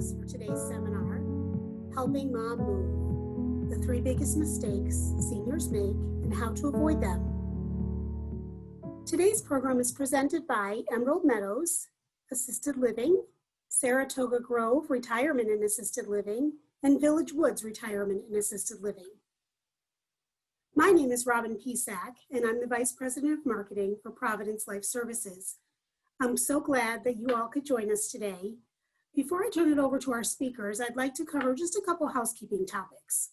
us for today's seminar, Helping Mom Move, the 3 biggest mistakes seniors make and how to avoid them. Today's program is presented by Emerald Meadows Assisted Living, Saratoga Grove Retirement and Assisted Living, and Village Woods Retirement and Assisted Living. My name is Robin Pisak, and I'm the Vice President of Marketing for Providence Life Services. I'm so glad that you all could join us today. Before I turn it over to our speakers, I'd like to cover just a couple housekeeping topics.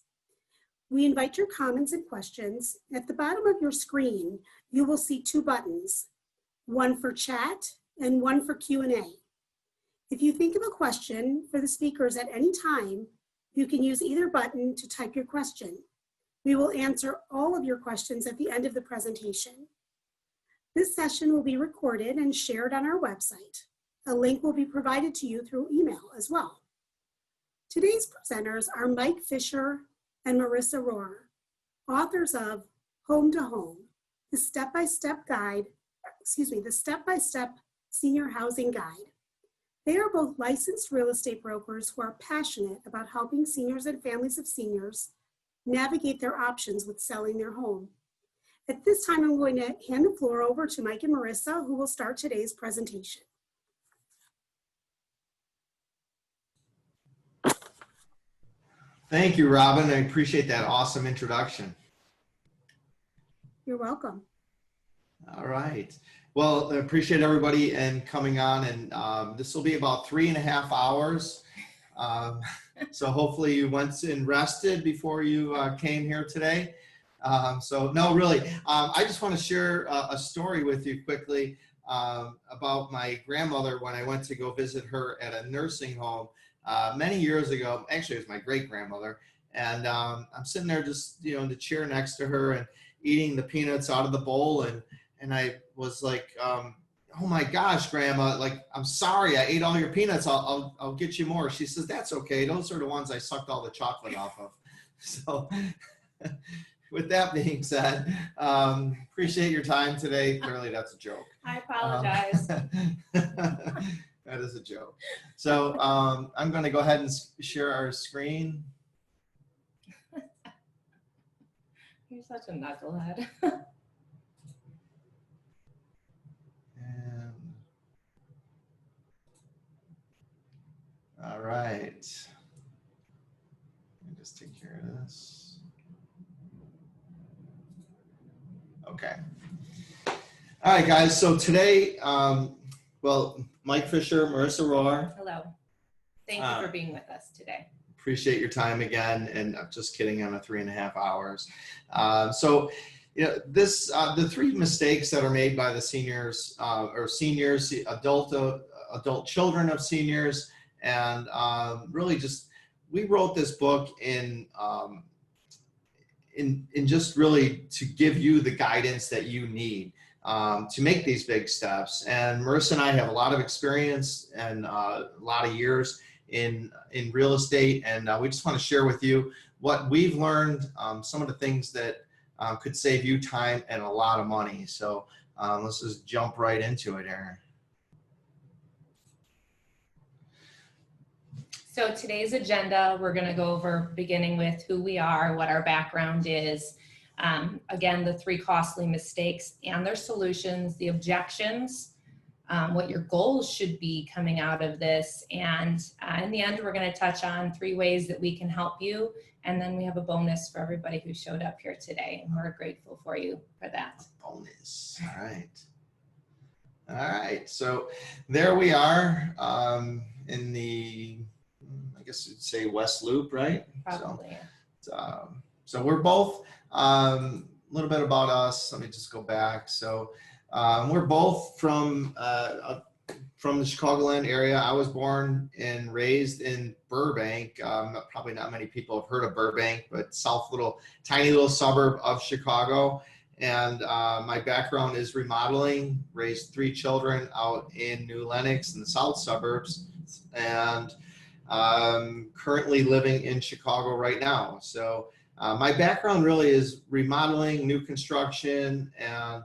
We invite your comments and questions. At the bottom of your screen, you will see 2 buttons, one for chat and one for Q&A. If you think of a question for the speakers at any time, you can use either button to type your question. We will answer all of your questions at the end of the presentation. This session will be recorded and shared on our website. A link will be provided to you through email as well. Today's presenters are Mike Fisher and Marisa Rohrer, authors of Home to Home, the step-by-step senior housing guide. They are both licensed real estate brokers who are passionate about helping seniors and families of seniors navigate their options with selling their home. At this time, I'm going to hand the floor over to Mike and Marisa, who will start today's presentation. Thank you, Robin. I appreciate that awesome introduction. You're welcome. All right. Well, I appreciate everybody and coming on, and this will be about 3.5 hours. So hopefully you went and rested before you came here today. So no, really, I just want to share a story with you quickly about my grandmother when I went to go visit her at a nursing home many years ago. Actually, it was my great-grandmother. And I'm sitting there just, in the chair next to her and eating the peanuts out of the bowl. And I was like, oh my gosh, Grandma, like, I'm sorry, I ate all your peanuts. I'll get you more. She says, that's okay. Those are the ones I sucked all the chocolate off of. So with that being said, appreciate your time today. Clearly that's a joke. I apologize. That is a joke. So I'm going to go ahead and share our screen. You're such a knucklehead. All right. Let me just take care of this. Okay. All right, guys. So today, well, Mike Fisher, Marisa Rohrer. Hello. Thank you for being with us today. Appreciate your time again. And I'm just kidding on the 3.5 hours. So, this the 3 mistakes that are made by the seniors, adult children of seniors. And really just, we wrote this book in just really to give you the guidance that you need to make these big steps. And Marisa and I have a lot of experience and a lot of years in real estate. And we just want to share with you what we've learned, some of the things that could save you time and a lot of money. So let's just jump right into it, Aaron. So today's agenda, we're going to go over beginning with who we are, what our background is, again, the 3 costly mistakes and their solutions, the objections, what your goals should be coming out of this. And in the end, we're going to touch on 3 ways that we can help you. And then we have a bonus for everybody who showed up here today. And we're grateful for you for that. Bonus. All right. All right. So there we are in the, I guess you'd say West Loop, right? Probably. So we're both, a little bit about us. Let me just go back. So we're both from the Chicagoland area. I was born and raised in Burbank. Probably not many people have heard of Burbank, but tiny little suburb of Chicago. And my background is remodeling, raised 3 children out in New Lenox in the south suburbs, and currently living in Chicago right now. So my background really is remodeling, new construction, and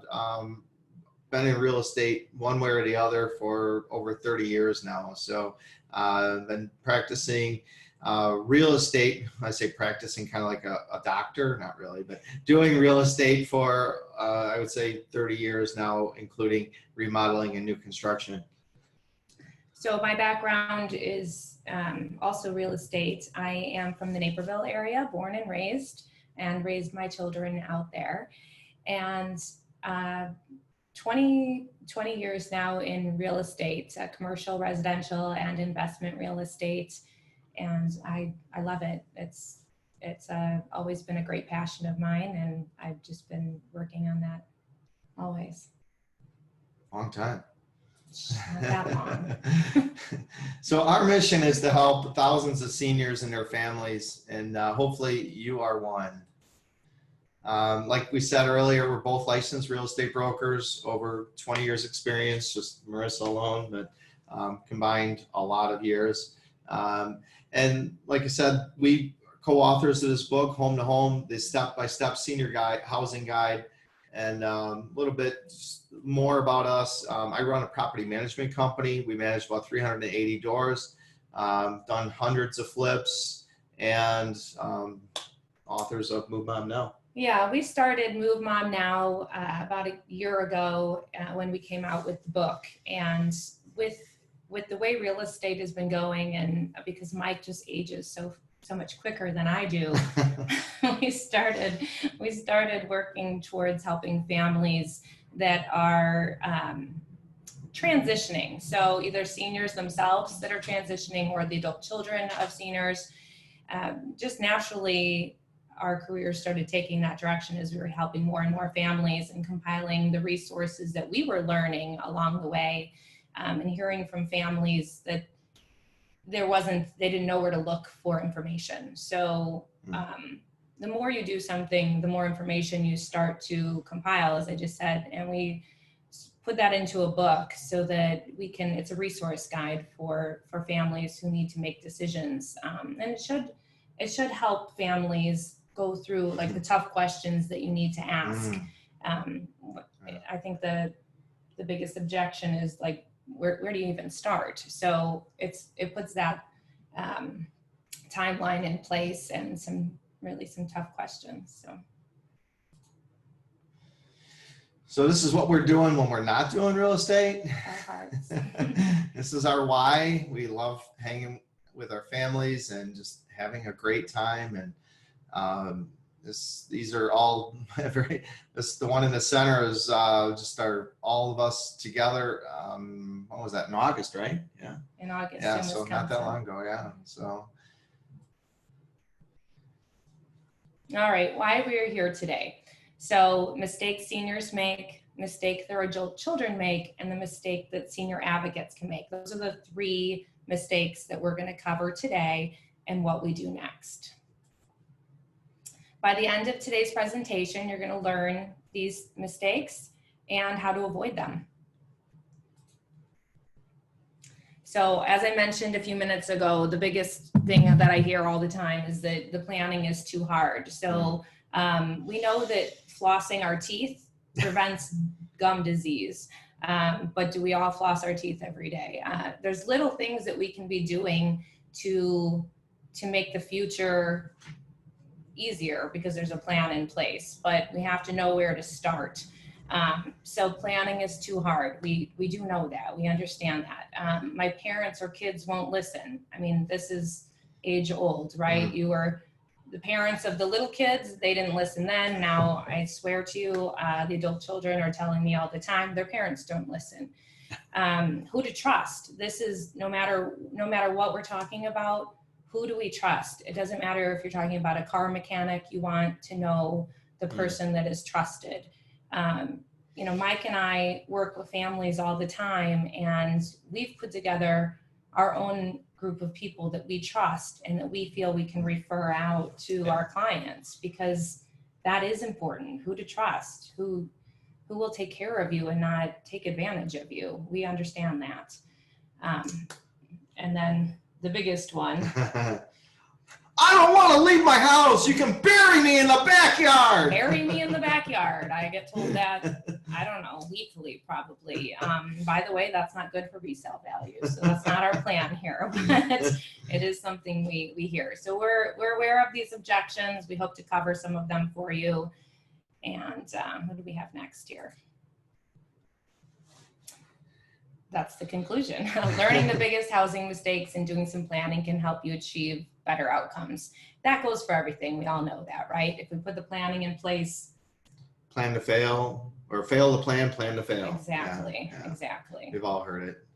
been in real estate one way or the other for over 30 years now. So been practicing real estate. I say practicing kind of like a doctor, not really, but doing real estate for I would say 30 years now, including remodeling and new construction. So my background is also real estate. I am from the Naperville area, born and raised my children out there. And 20 years now in real estate, commercial, residential, and investment real estate. And I love it. It's always been a great passion of mine, and I've just been working on that always. Long time. Not that long. So our mission is to help thousands of seniors and their families, and hopefully you are one. Like we said earlier, we're both licensed real estate brokers, over 20 years experience, just Marissa alone, but combined a lot of years. And like I said, we co-authors of this book, Home to Home, the step-by-step senior guide, housing guide, and a little bit more about us. I run a property management company. We manage about 380 doors, done hundreds of flips, and authors of Move Mom Now. Yeah, we started Move Mom Now about a year ago when we came out with the book. And with the way real estate has been going, and because Mike just ages so much quicker than I do, we started working towards helping families that are transitioning. So either seniors themselves that are transitioning or the adult children of seniors. Just naturally, our career started taking that direction as we were helping more and more families and compiling the resources that we were learning along the way, and hearing from families that they didn't know where to look for information. So the more you do something, the more information you start to compile, as I just said, and we put that into a book so that it's a resource guide for families who need to make decisions. And it should help families go through like the tough questions that you need to ask. I think the biggest objection is like, where do you even start? So it puts that timeline in place and some tough questions. So this is what we're doing when we're not doing real estate. Our hearts. This is our why. We love hanging with our families and just having a great time. And these are all the one in the center is just all of us together. What was that, in August, right? Yeah. In August. Yeah, in so Wisconsin. not that long ago. Yeah. So. All right, why we're here today. So mistakes seniors make, mistake their adult children make, and the mistake that senior advocates can make. Those are the three mistakes that we're going to cover today and what we do next. By the end of today's presentation, you're going to learn these mistakes and how to avoid them. So as I mentioned a few minutes ago, the biggest thing that I hear all the time is that the planning is too hard. So we know that flossing our teeth prevents gum disease, but do we all floss our teeth every day? There's little things that we can be doing to make the future easier because there's a plan in place, but we have to know where to start. So planning is too hard. We do know that. We understand that. My parents or kids won't listen. I mean, this is age old, right? You were the parents of the little kids. They didn't listen then. Now I swear to you, the adult children are telling me all the time, their parents don't listen. Who to trust? This is no matter what we're talking about, who do we trust? It doesn't matter if you're talking about a car mechanic, you want to know the person that is trusted. You know, Mike and I work with families all the time, and we've put together our own group of people that we trust and that we feel we can refer out to our clients, because that is important. Who to trust, who will take care of you and not take advantage of you. We understand that. And then the biggest one. I don't want to leave my house. You can bury me in the backyard. Bury me in the backyard. I get told that, I don't know, weekly probably. By the way, that's not good for resale value. So that's not our plan here, but it is something we hear. So we're aware of these objections. We hope to cover some of them for you. And what do we have next here? That's the conclusion. Learning the biggest housing mistakes and doing some planning can help you achieve better outcomes. That goes for everything. We all know that, right? If we put the planning in place. Plan to fail, or fail to plan to fail. Exactly, Yeah. exactly. We've all heard it.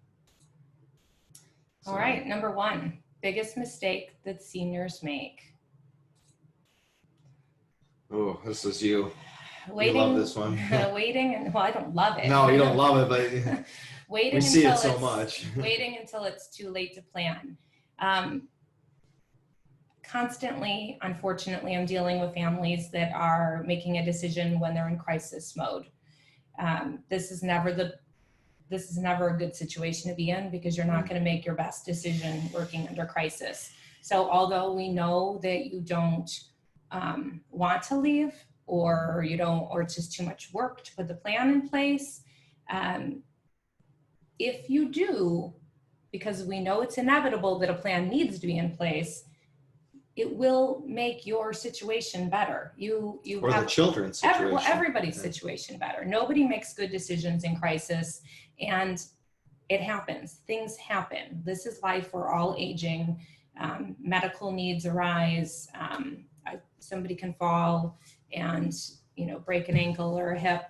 All right, number 1, biggest mistake that seniors make. Oh, this is you. Waiting, You love this one. waiting, and well, I don't love it. No, you don't love it, but waiting we see until it so it's- much. Waiting until it's too late to plan. Constantly, unfortunately, I'm dealing with families that are making a decision when they're in crisis mode. This is never a good situation to be in, because you're not going to make your best decision working under crisis. So although we know that you don't want to leave, or it's just too much work to put the plan in place, if you do, because we know it's inevitable that a plan needs to be in place, it will make your situation better. Or the children's situation. Everybody's situation better. Nobody makes good decisions in crisis, and it happens. Things happen. This is life. We're all aging. Medical needs arise. Somebody can fall and break an ankle or a hip.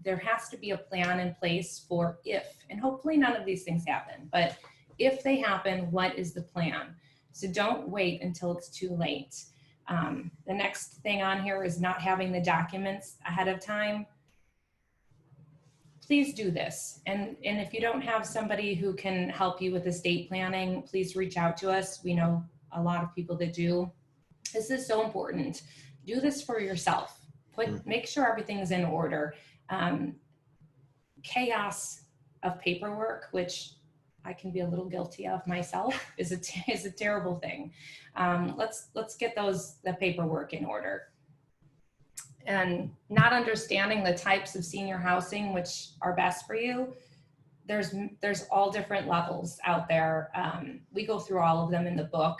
There has to be a plan in place for if, and hopefully none of these things happen, but if they happen, what is the plan? So don't wait until it's too late. The next thing on here is not having the documents ahead of time. Please do this. And if you don't have somebody who can help you with estate planning, please reach out to us. We know a lot of people that do. This is so important. Do this for yourself. Make sure everything's in order. Chaos of paperwork, which I can be a little guilty of myself, is a terrible thing. Let's get the paperwork in order. And not understanding the types of senior housing which are best for you. There's all different levels out there. We go through all of them in the book,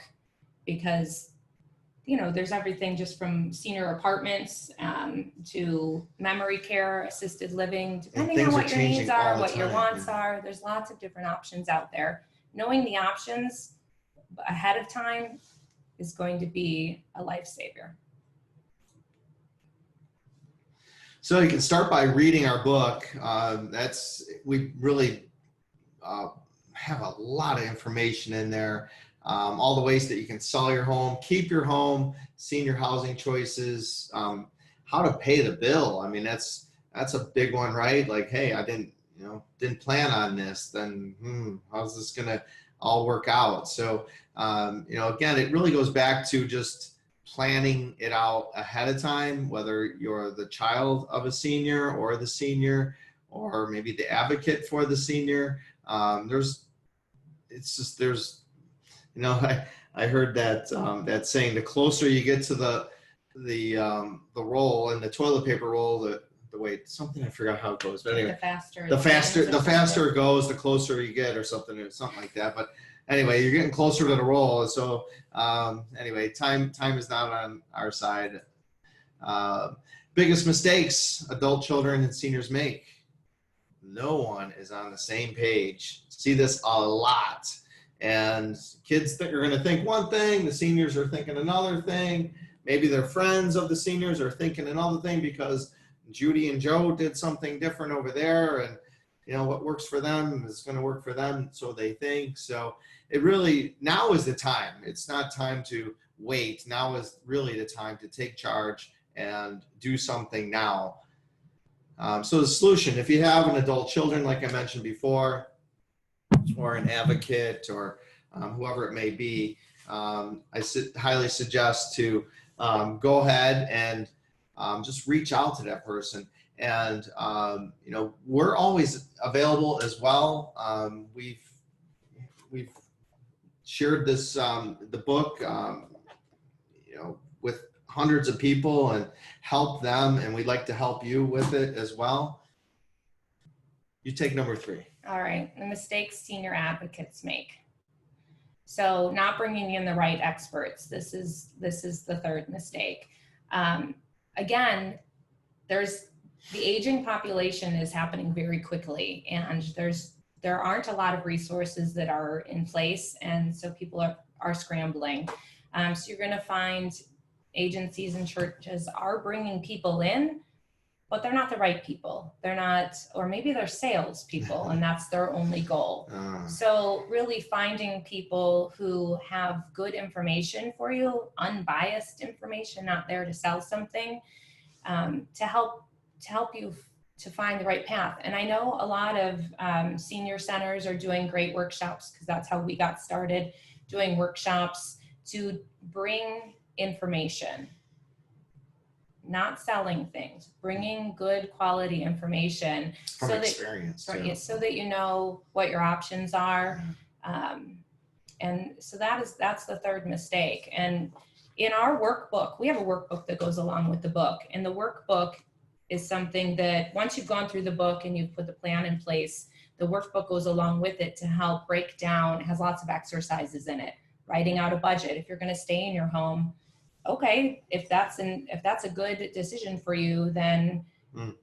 because there's everything just from senior apartments to memory care, assisted living, depending on what your needs are, what your wants are. There's lots of different options out there. Knowing the options ahead of time is going to be a lifesaver. So you can start by reading our book. We really have a lot of information in there. All the ways that you can sell your home, keep your home, senior housing choices, how to pay the bill. I mean, that's a big one, right? Like, hey, I didn't plan on this. Then how's this gonna all work out? So, again, it really goes back to just planning it out ahead of time, whether you're the child of a senior or the senior, or maybe the advocate for the senior. I heard that saying, the closer you get to the roll, and the toilet paper roll, the way, something, I forgot how it goes, but anyway, the faster it goes, the closer you get, or something like that. But anyway, you're getting closer to the roll. So anyway, time is not on our side. Biggest mistakes adult children and seniors make. No one is on the same page. See this a lot. And kids are going to think one thing, the seniors are thinking another thing. Maybe their friends of the seniors are thinking another thing because Judy and Joe did something different over there, and what works for them is going to work for them, so they think. So it really, now is the time. It's not time to wait. Now is really the time to take charge and do something now. So the solution, if you have an adult children, like I mentioned before, or an advocate, or whoever it may be, I highly suggest to go ahead and just reach out to that person. And we're always available as well. We've shared this the book with hundreds of people and help them, and we'd like to help you with it as well. You take number 3. All right, the mistakes senior advocates make. So not bringing in the right experts. This is the third mistake. Again, the aging population is happening very quickly, and there aren't a lot of resources that are in place, and so people are scrambling. So you're going to find agencies and churches are bringing people in, but they're not the right people. They're not, or maybe they're sales people, and that's their only goal. So really finding people who have good information for you, unbiased information, not there to sell something, to help you to find the right path. And I know a lot of senior centers are doing great workshops, because that's how we got started, doing workshops to bring information, not selling things, bringing good quality information From experience, so that you know what your options are. And so that's the third mistake. And in our workbook, we have a workbook that goes along with the book, and the workbook is something that once you've gone through the book and you've put the plan in place, the workbook goes along with it to help break down. It has lots of exercises in it, writing out a budget. If you're going to stay in your home, okay, if that's a good decision for you, then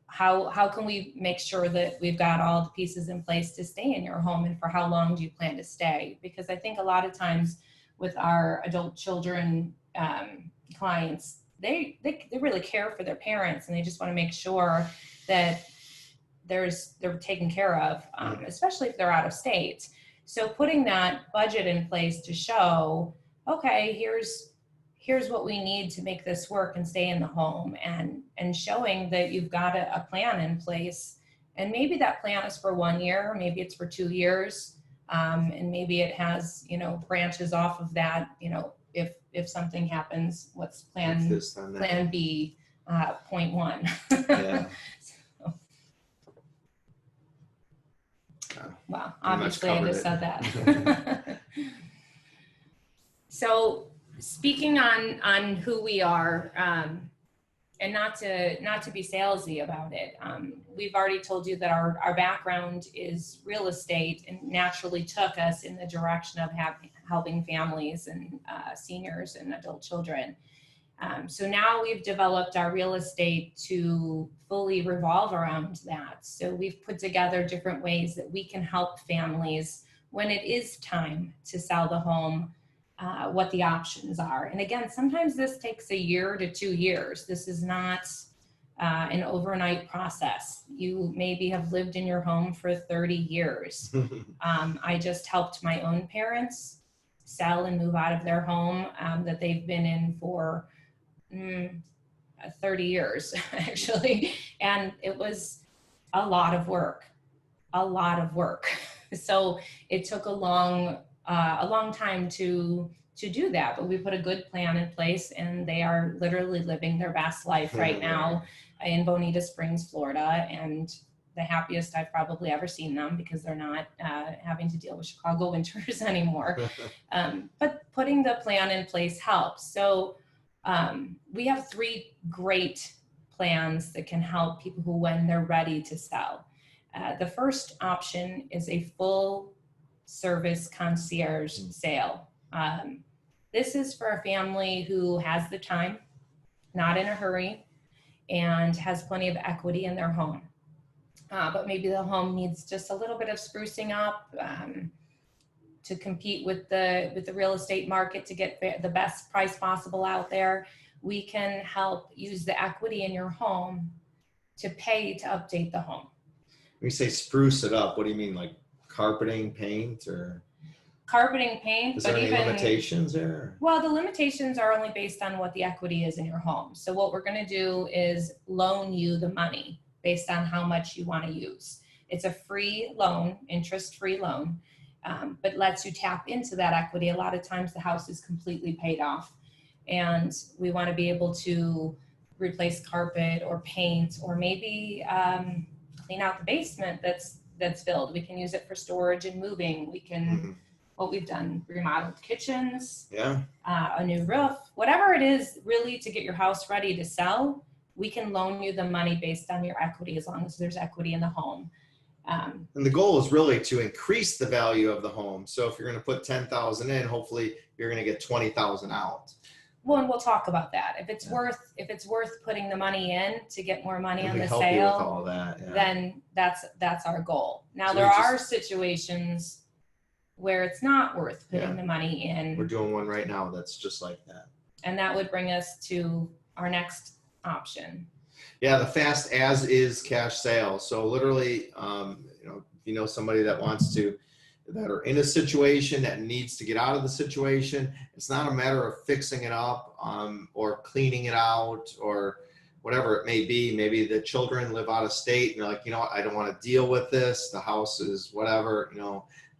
how can we make sure that we've got all the pieces in place to stay in your home, and for how long do you plan to stay? Because I think a lot of times with our adult children clients, they really care for their parents, and they just want to make sure that they're taken care of, especially if they're out of state. So putting that budget in place to show, okay, here's what we need to make this work and stay in the home, and showing that you've got a plan in place. And maybe that plan is for 1 year, maybe it's for 2 years, and maybe it has, branches off of that, if something happens, what's plan B, point 1. Yeah. Well, obviously I just said that. So speaking on who we are, and not to be salesy about it, we've already told you that our background is real estate, and naturally took us in the direction of helping families and seniors and adult children. So now we've developed our real estate to fully revolve around that. So we've put together different ways that we can help families when it is time to sell the home, what the options are. And again, sometimes this takes 1 year to 2 years. This is not an overnight process. You maybe have lived in your home for 30 years. I just helped my own parents sell and move out of their home that they've been in for 30 years, actually. And it was a lot of work. So it took a long time to do that, but we put a good plan in place, and they are literally living their best life right now in Bonita Springs, Florida, and the happiest I've probably ever seen them, because they're not having to deal with Chicago winters anymore. But putting the plan in place helps. So we have 3 great plans that can help people who, when they're ready to sell. The first option is a full service concierge sale. This is for a family who has the time, not in a hurry, and has plenty of equity in their home. But maybe the home needs just a little bit of sprucing up to compete with the real estate market to get the best price possible out there. We can help use the equity in your home to pay to update the home. When you say spruce it up, what do you mean, like carpeting, paint, or? Carpeting, paint, Is there but any even limitations there? Well, the limitations are only based on what the equity is in your home. So what we're going to do is loan you the money based on how much you want to use. It's a free loan, interest-free loan, but lets you tap into that equity. A lot of times the house is completely paid off, and we want to be able to replace carpet or paint, or maybe clean out the basement that's filled. We can use it for storage and moving. We can what we've done, remodeled kitchens, Yeah. a new roof, whatever it is really to get your house ready to sell, we can loan you the money based on your equity as long as there's equity in the home. And the goal is really to increase the value of the home. So if you're going to put 10,000 in, hopefully you're going to get 20,000 out. Well, and we'll talk about that. If it's Yeah. worth putting the money in to get more money And on we the help you with sale, all that. Yeah. then that's our goal. Now So there we are situations where it's not worth putting Yeah. the money in. We're doing one right now that's just like that. And that would bring us to our next option. Yeah, the fast as is cash sale. So literally, if you know somebody that are in a situation that needs to get out of the situation, it's not a matter of fixing it up or cleaning it out or whatever it may be. Maybe the children live out of state and you're like, you know what, I don't want to deal with this. The house is whatever,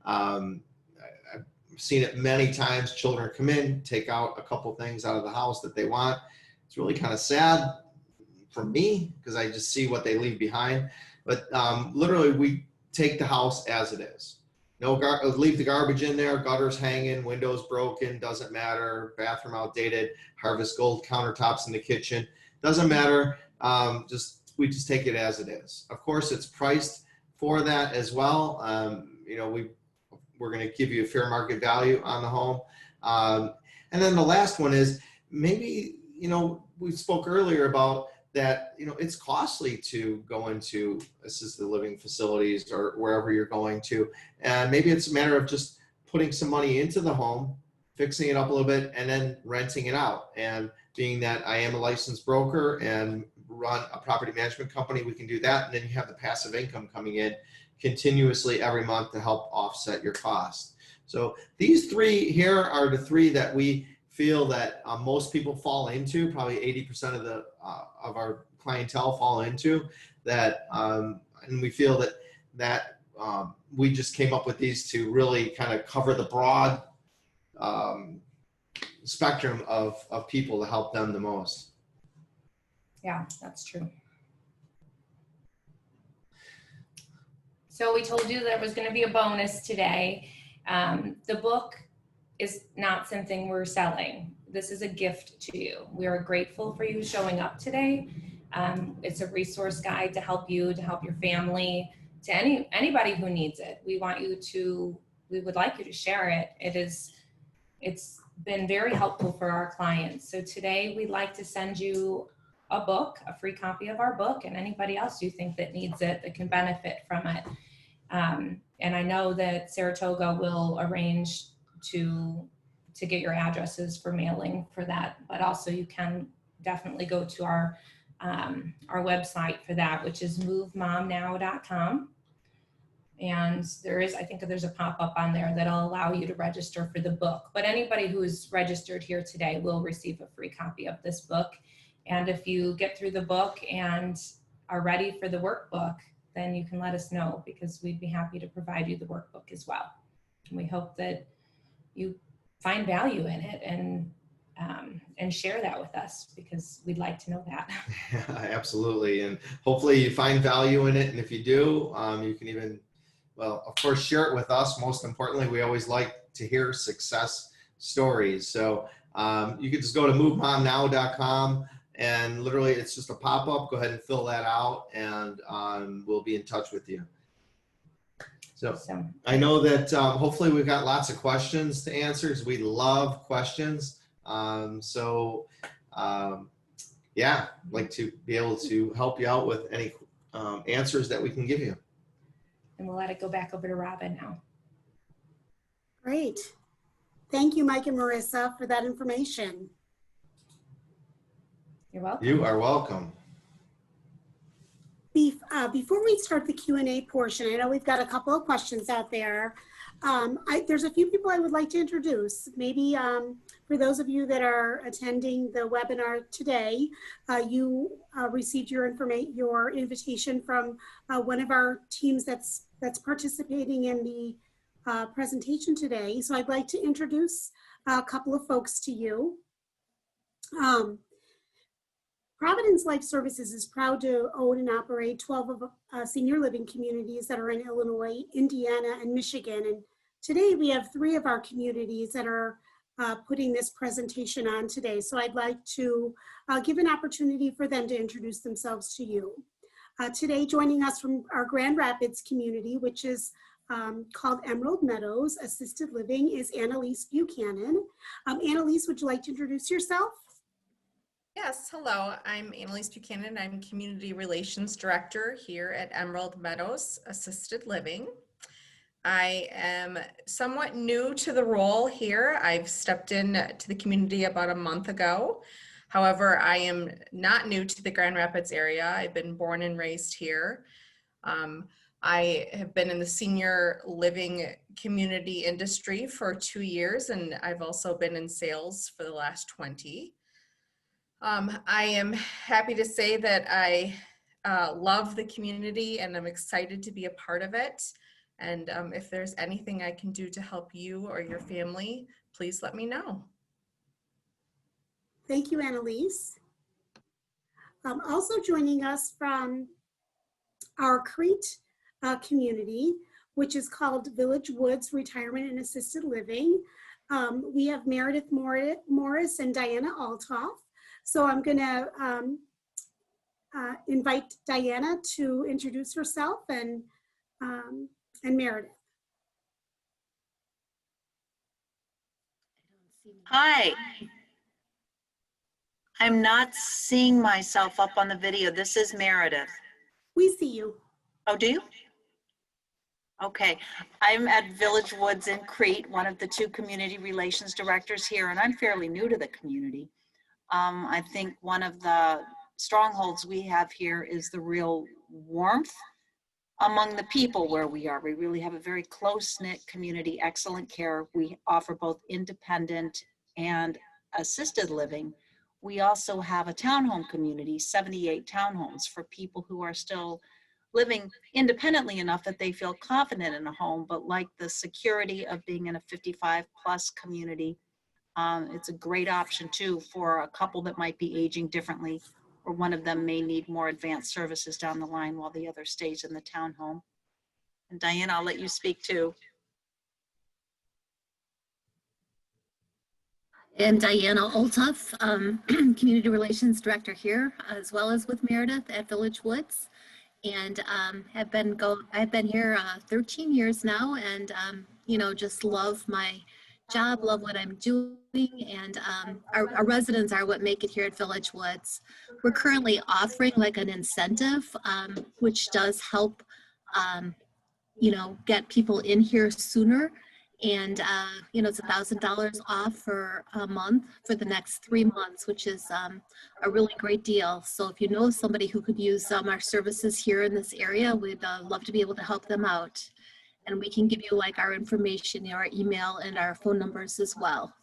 I've seen it many times. Children come in, take out a couple things out of the house that they want. It's really kind of sad for me because I just see what they leave behind. But literally, we take the house as it is. Leave the garbage in there, gutters hanging, windows broken, doesn't matter. Bathroom outdated, Harvest Gold countertops in the kitchen, doesn't matter. We just take it as it is. Of course, it's priced for that as well. We're going to give you a fair market value on the home. And then the last one is maybe, we spoke earlier about that, it's costly to go into assisted living facilities or wherever you're going to. And maybe it's a matter of just putting some money into the home, fixing it up a little bit, and then renting it out. And being that I am a licensed broker and run a property management company, we can do that. And then you have the passive income coming in continuously every month to help offset your cost. So these three here are the three that we feel that most people fall into. Probably 80% of our clientele fall into that, and we feel that we just came up with these to really kind of cover the broad spectrum of people to help them the most. Yeah, that's true. So we told you there was going to be a bonus today. The book is not something we're selling. This is a gift to you. We are grateful for you showing up today. It's a resource guide to help you, to help your family, to anybody who needs it. We would like you to share it. It's been very helpful for our clients. So today we'd like to send you a book, a free copy of our book, and anybody else you think that needs it, that can benefit from it. And I know that Saratoga will arrange to get your addresses for mailing for that, but also you can definitely go to our website for that, which is movemomnow.com. And I think there's a pop-up on there that'll allow you to register for the book. But anybody who is registered here today will receive a free copy of this book. And if you get through the book and are ready for the workbook, then you can let us know, because we'd be happy to provide you the workbook as well. And we hope that you find value in it and share that with us, because we'd like to know that. Yeah, absolutely. And hopefully you find value in it. And if you do, you can even, of course, share it with us. Most importantly, we always like to hear success stories. So you can just go to movemomnow.com. And literally, it's just a pop-up. Go ahead and fill that out, and we'll be in touch with you. So I know that hopefully we've got lots of questions to answer, because we love questions. I'd like to be able to help you out with any answers that we can give you. And we'll let it go back over to Robin now. Great. Thank you, Mike and Marisa, for that information. You're welcome. You are welcome. Before we start the Q&A portion, I know we've got a couple of questions out there. There's a few people I would like to introduce. Maybe for those of you that are attending the webinar today, you received your invitation from one of our teams that's participating in the presentation today. So I'd like to introduce a couple of folks to you. Providence Life Services is proud to own and operate 12 of senior living communities that are in Illinois, Indiana, and Michigan. And Today, we have 3 of our communities that are putting this presentation on today. So I'd like to give an opportunity for them to introduce themselves to you. Today, joining us from our Grand Rapids community, which is called Emerald Meadows Assisted Living, is Annalise Buchanan. Annalise, would you like to introduce yourself? Yes, hello, I'm Annalise Buchanan. I'm Community Relations Director here at Emerald Meadows Assisted Living. I am somewhat new to the role here. I've stepped in to the community about a month ago. However, I am not new to the Grand Rapids area. I've been born and raised here. I have been in the senior living community industry for 2 years, and I've also been in sales for the last 20. I am happy to say that I love the community and I'm excited to be a part of it. And if there's anything I can do to help you or your family, please let me know. Thank you, Annalise. Also joining us from our Crete community, which is called Village Woods Retirement and Assisted Living. We have Meredith Morris and Diana Altoff. So I'm going to invite Diana to introduce herself and Meredith. Hi. I'm not seeing myself up on the video. This is Meredith. We see you. Oh, do you? Okay. I'm at Village Woods in Crete, one of the 2 community relations directors here, and I'm fairly new to the community. I think one of the strongholds we have here is the real warmth among the people where we are. We really have a very close-knit community, excellent care. We offer both independent and assisted living. We also have a townhome community, 78 townhomes for people who are still living independently enough that they feel confident in a home, but like the security of being in a 55+ community. It's a great option too for a couple that might be aging differently, or one of them may need more advanced services down the line while the other stays in the townhome. And Diana, I'll let you speak too. I'm Diana Oltoff, Community Relations Director here, as well as with Meredith at Village Woods, and I've been here 13 years now, and just love my job, love what I'm doing, and our residents are what make it here at Village Woods. We're currently offering like an incentive, which does help, get people in here sooner. And, it's $1,000 off for a month for the next 3 months, which is a really great deal. So if you know somebody who could use our services here in this area, we'd love to be able to help them out. And we can give you like our information, our email and our phone numbers as well.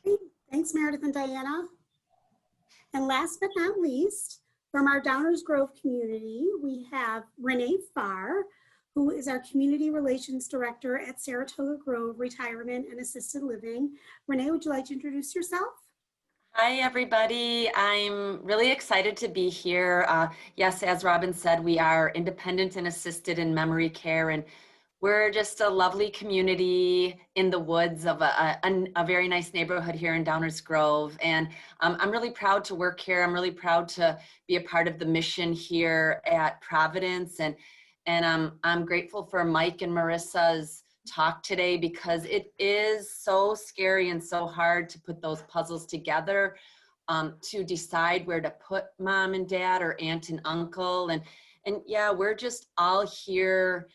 Great. Thanks, Meredith and Diana. And last but not least, from our Downers Grove community, we have Renee Farr, who is our Community Relations Director at Saratoga Grove Retirement and Assisted Living. Renee, would you like to introduce yourself? Hi, everybody. I'm really excited to be here. Yes, as Robin said, we are independent and assisted in memory care, and we're just a lovely community in the woods of a very nice neighborhood here in Downers Grove. And I'm really proud to work here. I'm really proud to be a part of the mission here at Providence. And I'm grateful for Mike and Marisa's talk today, because it is so scary and so hard to put those puzzles together, to decide where to put mom and dad or aunt and uncle. And yeah, we're just all here.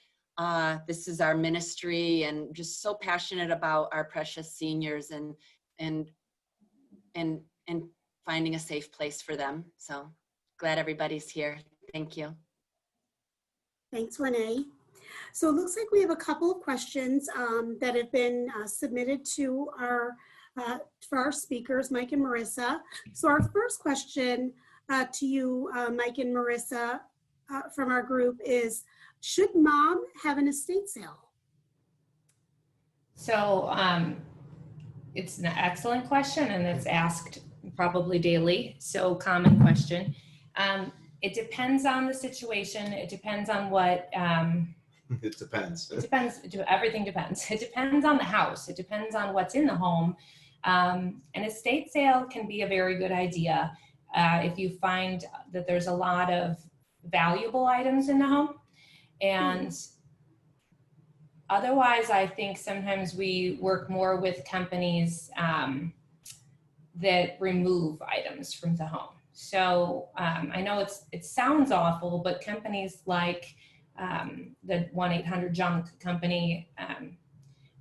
This is our ministry, and just so passionate about our precious seniors and finding a safe place for them. So glad everybody's here. Thank you. Thanks, Renee. So it looks like we have a couple of questions that have been submitted to for our speakers, Mike and Marisa. So our first question to you, Mike and Marisa, from our group is, should mom have an estate sale? So it's an excellent question, and it's asked probably daily. So common question. It depends on the situation. It depends on what It depends. It depends. Everything depends. It depends on the house. It depends on what's in the home. An estate sale can be a very good idea if you find that there's a lot of valuable items in the home. And otherwise, I think sometimes we work more with companies that remove items from the home. So I know it sounds awful, but companies like the 1-800-JUNK company,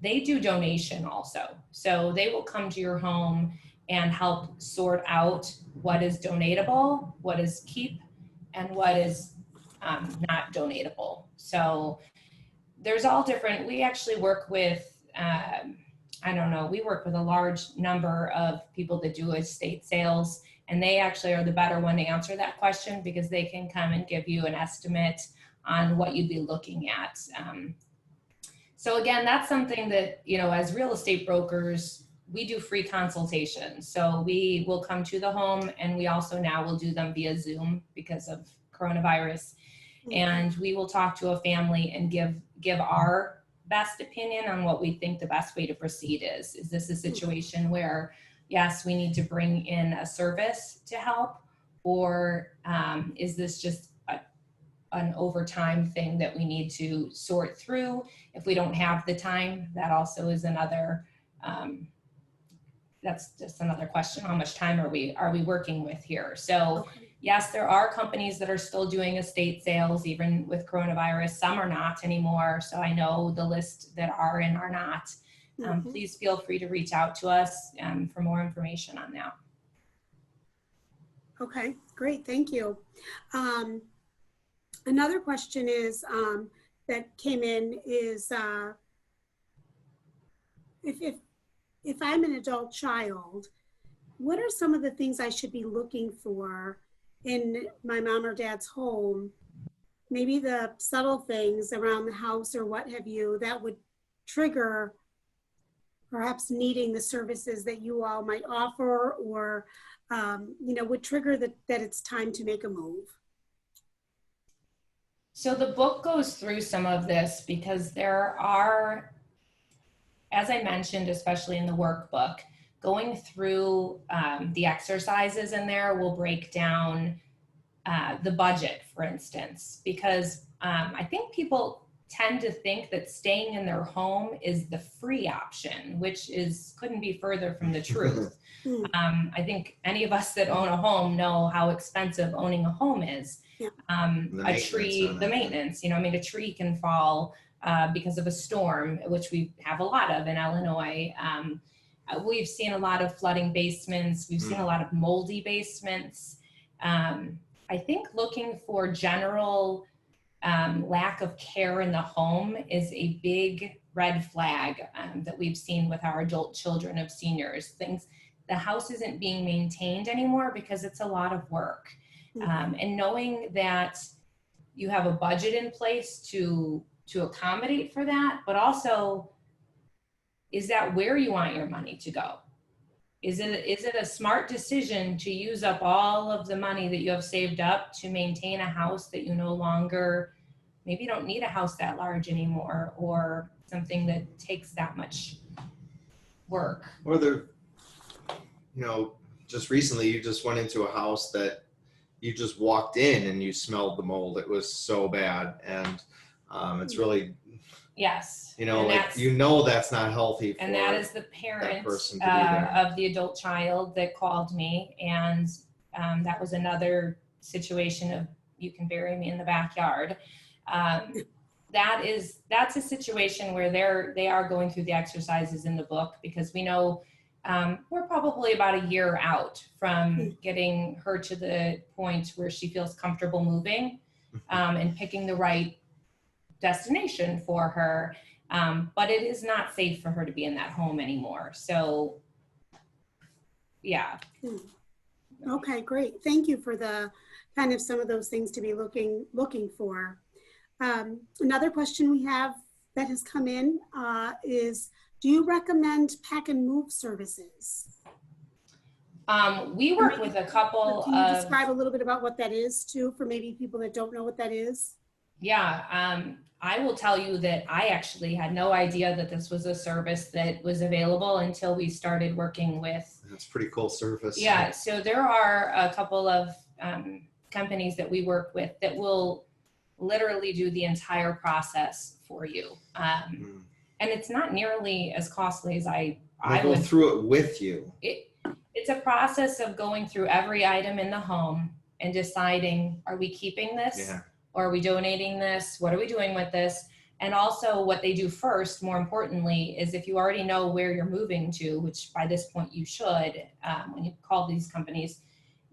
they do donation also. So they will come to your home and help sort out what is donatable, what is keep, and what is not donatable. So there's all different, we actually work with, we work with a large number of people that do estate sales, and they actually are the better one to answer that question because they can come and give you an estimate on what you'd be looking at. So again, that's something that, as real estate brokers, we do free consultations. So we will come to the home, and we also now will do them via Zoom because of coronavirus. And we will talk to a family and give our best opinion on what we think the best way to proceed is. Is this a situation where, yes, we need to bring in a service to help, or is this just an overtime thing that we need to sort through? If we don't have the time, that also is another, that's just another question. How much time are we working with here? So yes, there are companies that are still doing estate sales, even with coronavirus. Some are not anymore. So I know the list that are and are not. Please feel free to reach out to us for more information on that. Okay, great, thank you. Another question is that came in is if I'm an adult child, what are some of the things I should be looking for in my mom or dad's home? Maybe the subtle things around the house or what have you that would trigger perhaps needing the services that you all might offer, or would trigger that it's time to make a move. So the book goes through some of this because there are, as I mentioned, especially in the workbook, going through the exercises in there will break down the budget, for instance, because I think people tend to think that staying in their home is the free option, which couldn't be further from the truth. I think any of us that own a home know how expensive owning a home is. The maintenance, a tree can fall because of a storm, which we have a lot of in Illinois. We've seen a lot of flooding basements. We've seen a lot of moldy basements. I think looking for general lack of care in the home is a big red flag that we've seen with our adult children of seniors. The house isn't being maintained anymore because it's a lot of work. And knowing that you have a budget in place to accommodate for that, but also, is that where you want your money to go? Is it a smart decision to use up all of the money that you have saved up to maintain a house that you no longer, maybe don't need a house that large anymore, or something that takes that much work? Or just recently you just went into a house that you just walked in and you smelled the mold. It was so bad. And it's really, yes. That's not healthy. And that is the parent that of the adult child that called me. And that was another situation of, you can bury me in the backyard. That's a situation where they are going through the exercises in the book, because we know we're probably about a year out from getting her to the point where she feels comfortable moving and picking the right destination for her. But it is not safe for her to be in that home anymore. So, yeah. Okay, great. Thank you for the kind of some of those things to be looking for. Another question we have that has come in is, do you recommend pack and move services? We work with a couple. Can you describe a little bit about what that is too, for maybe people that don't know what that is? Yeah, I will tell you that I actually had no idea that this was a service that was available until we started working with. That's pretty cool service. Yeah, so there are a couple of companies that we work with that will literally do the entire process for you. And it's not nearly as costly as I Go would. through it with you. It's a process of going through every item in the home and deciding, are we keeping this? Yeah. Or are we donating this? What are we doing with this? And also what they do first, more importantly, is if you already know where you're moving to, which by this point you should, when you call these companies,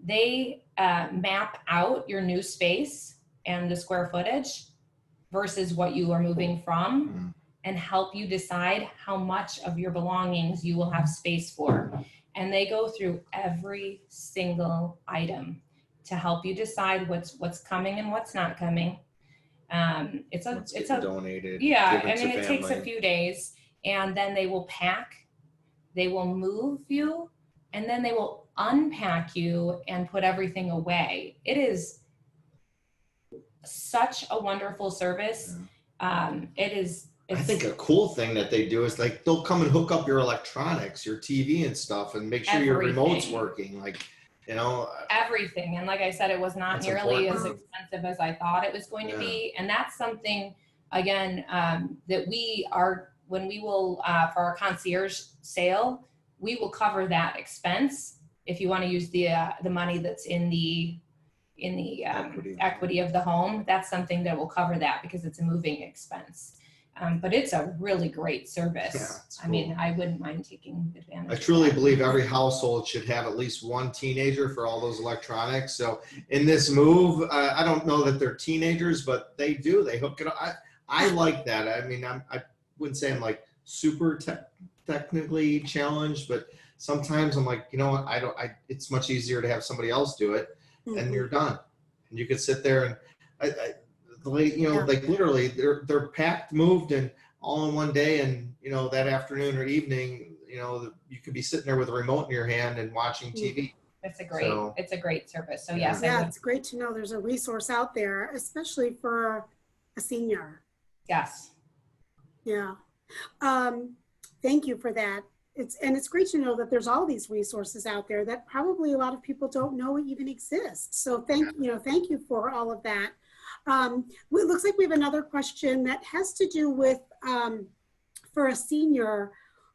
they map out your new space and the square footage versus what you are moving from and help you decide how much of your belongings you will have space for. And they go through every single item to help you decide what's coming and what's not coming. It's a donated. yeah, give I mean, to it takes a family. few days, and then they will pack, they will move you, and then they will unpack you and put everything away. It is such a wonderful service. I think a cool thing that they do is like they'll come and hook up your electronics, your TV and stuff, and make sure your remote's Everything. working. Like, you know, everything. And like I said, it was not That's nearly important. as expensive as I thought it was going to be. And that's something, again, that we are, when we will, for our concierge sale, we will cover that expense if you want to use the money that's in the equity of the home. That's something that will cover that because it's a moving expense. But it's a really great service. Yeah, I mean, I wouldn't mind taking advantage. I truly believe every household should have at least one teenager for all those electronics. So in this move, I don't know that they're teenagers, but they do. They hook it up. I like that. I mean, I wouldn't say I'm like super technically challenged, but sometimes I'm like, you know what? It's much easier to have somebody else do it, and you're done. And you could sit there and like literally they're packed, moved, and all in one day. And that afternoon or evening, you could be sitting there with a remote in your hand and watching TV. It's a great service. So yes, yeah, it's great to know there's a resource out there, especially for a senior. Yes. Yeah. Thank you for that. It's great to know that there's all these resources out there that probably a lot of people don't know even exist. So thank you for all of that. It looks like we have another question that has to do with for a senior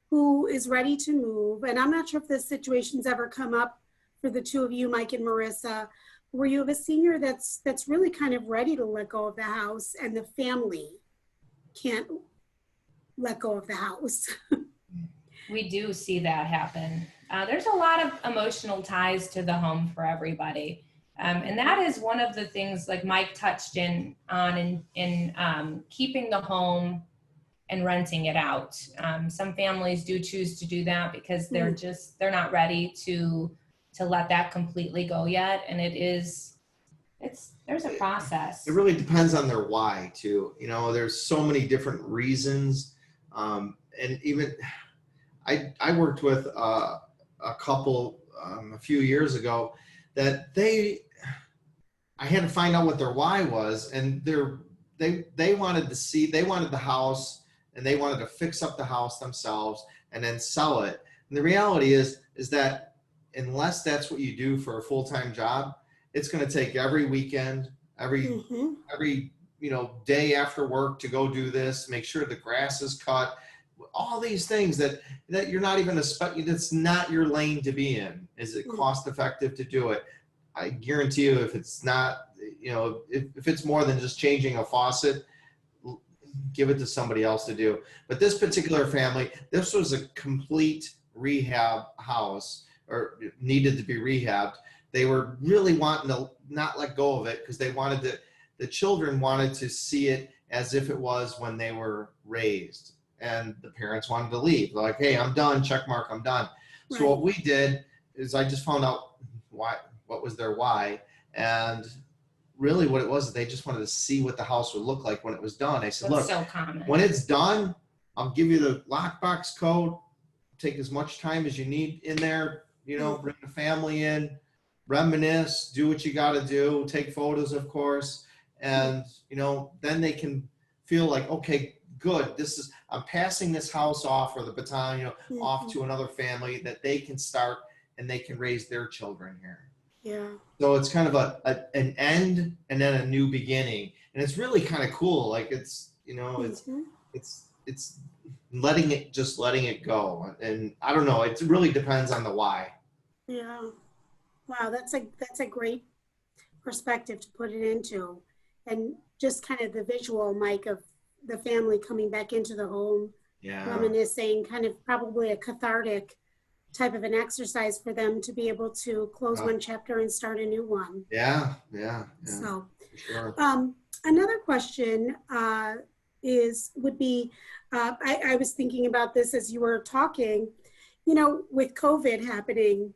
who is ready to move. And I'm not sure if this situation's ever come up for the two of you, Mike and Marisa, where you have a senior that's really kind of ready to let go of the house and the family can't let go of the house. We do see that happen. There's a lot of emotional ties to the home for everybody. And that is one of the things like Mike touched on in keeping the home and renting it out. Some families do choose to do that because they're not ready to let that completely go yet. And there's a process. It really depends on their why too. There's so many different reasons. And even I worked with a couple a few years ago that I had to find out what their why was, and they wanted the house, and they wanted to fix up the house themselves and then sell it. And the reality is that unless that's what you do for a full-time job, it's going to take every weekend, every day after work to go do this, make sure the grass is cut, all these things that you're not even that's not your lane to be in. Is it cost effective to do it? I guarantee you, if it's not, if it's more than just changing a faucet, give it to somebody else to do. But this particular family, this was a complete rehab house, or needed to be rehabbed. They were really wanting to not let go of it because the children wanted to see it as if it was when they were raised, and the parents wanted to leave. They're like, hey, I'm done, check mark, I'm done. Right. So what we did is I just found out what was their why, and really what it was, they just wanted to see what the house would look like when it was done. I said, That's look, so common. when it's done, I'll give you the lockbox code, take as much time as you need in there, bring the family in, reminisce, do what you got to do, take photos, of course. And, then they can feel like, okay, good, I'm passing this house off, or the baton, off to another family that they can start and they can raise their children here. Yeah. So it's kind of an end and then a new beginning. And it's really kind of cool. Like it's letting it go. And I don't know, it really depends on the why. Yeah. Wow, that's a great perspective to put it into. And just kind of the visual, Mike, of the family coming back into the home, reminiscing, kind of probably a cathartic type of an exercise for them to be able to close one chapter and start a new one. Yeah. So, Sure. Another question would be, I was thinking about this as you were talking, with COVID happening,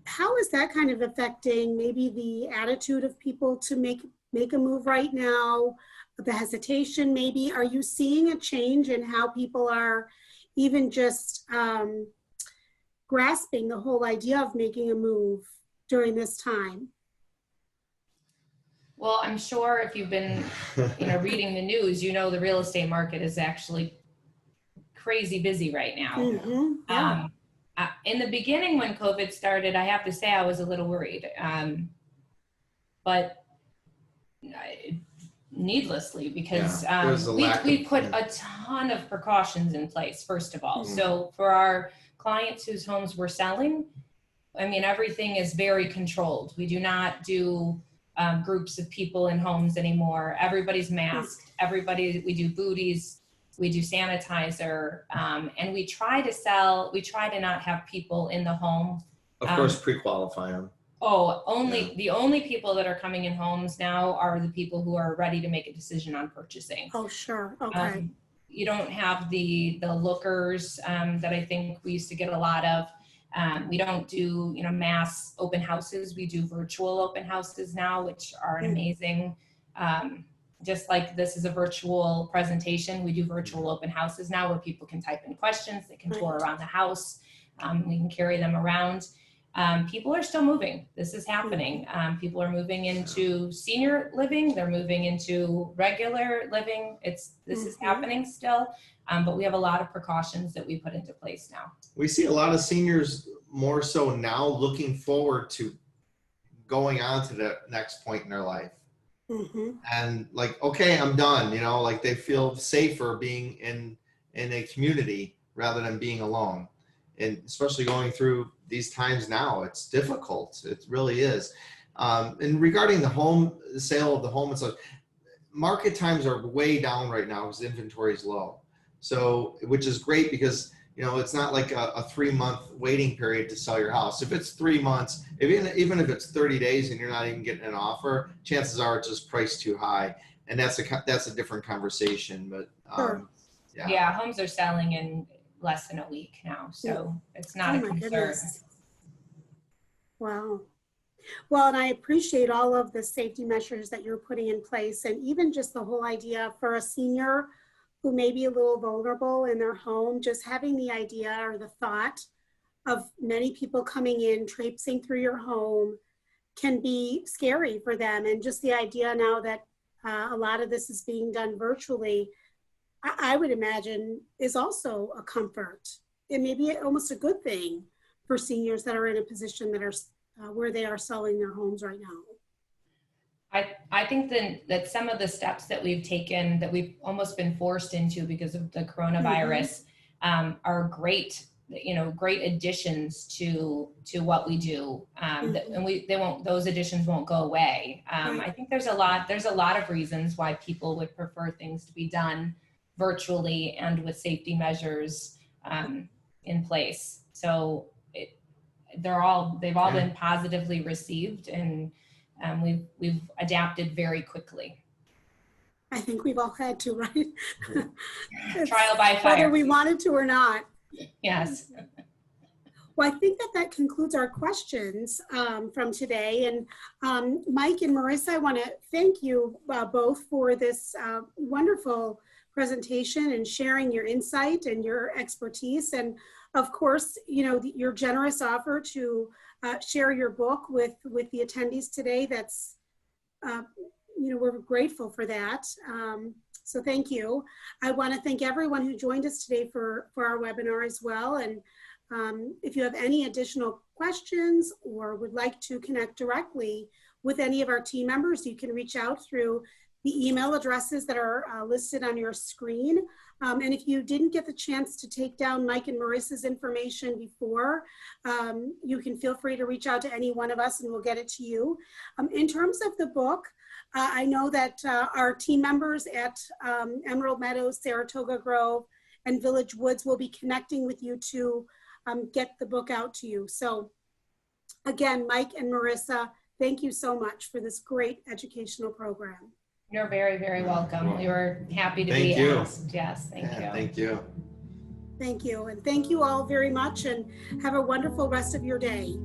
how is that kind of affecting maybe the attitude of people to make a move right now, the hesitation maybe? Are you seeing a change in how people are even just grasping the whole idea of making a move during this time? Well, I'm sure if you've been, reading the news, the real estate market is actually crazy busy right now. Mm-hmm. Yeah. In the beginning, when COVID started, I have to say I was a little worried, but needlessly, because we put a ton of precautions in place, first of all. So for our clients whose homes we're selling, everything is very controlled. We do not do groups of people in homes anymore. Everybody's masked. We do booties, we do sanitizer, and we try to not have people in the home. Of course, pre-qualify them. The only people that are coming in homes now are the people who are ready to make a decision on purchasing. Oh, sure. Okay. You don't have the lookers that I think we used to get a lot of. We don't do, mass open houses. We do virtual open houses now, which are an amazing, just like this is a virtual presentation, we do virtual open houses now where people can type in questions, they can tour around the house, we can carry them around. People are still moving. This is happening. People are moving into senior living. They're moving into regular living. This is happening still, but we have a lot of precautions that we put into place now. We see a lot of seniors more so now looking forward to going on to the next point in their life. And like, okay, I'm done, like they feel safer being in a community rather than being alone. And especially going through these times now, it's difficult. It really is. And regarding the sale of the home and such, market times are way down right now because inventory is low. So, which is great because, it's not like a 3-month waiting period to sell your house. If it's 3 months, even if it's 30 days and you're not even getting an offer, chances are it's just priced too high. And that's a different conversation. But homes are selling in less than a week now, so it's not a concern. Goodness. Wow. Well, and I appreciate all of the safety measures that you're putting in place, and even just the whole idea for a senior who may be a little vulnerable in their home, just having the idea or the thought of many people coming in, traipsing through your home can be scary for them. And just the idea now that a lot of this is being done virtually, I would imagine is also a comfort. It may be almost a good thing for seniors that are in a position that are where they are selling their homes right now. I think that some of the steps that we've taken, that we've almost been forced into because of the coronavirus, are great, great additions to what we do. And those additions won't go away. I think there's a lot of reasons why people would prefer things to be done virtually and with safety measures in place. So they've all been positively received, and we've adapted very quickly. I think we've all had to, right? Trial by fire. Whether we wanted to or not. Yes. Well, I think that concludes our questions from today. And Mike and Marisa, I want to thank you both for this wonderful presentation and sharing your insight and your expertise. And of course, your generous offer to share your book with the attendees today. That's, we're grateful for that. So thank you. I want to thank everyone who joined us today for our webinar as well. And if you have any additional questions or would like to connect directly with any of our team members, you can reach out through the email addresses that are listed on your screen. And if you didn't get the chance to take down Mike and Marissa's information before, you can feel free to reach out to any one of us and we'll get it to you. In terms of the book, I know that our team members at Emerald Meadows, Saratoga Grove, and Village Woods will be connecting with you to get the book out to you. So again, Mike and Marissa, thank you so much for this great educational program. You're very, very welcome. We were happy to Thank be you. asked. Yes, thank you. Thank you. Thank you. And thank you all very much and have a wonderful rest of your day.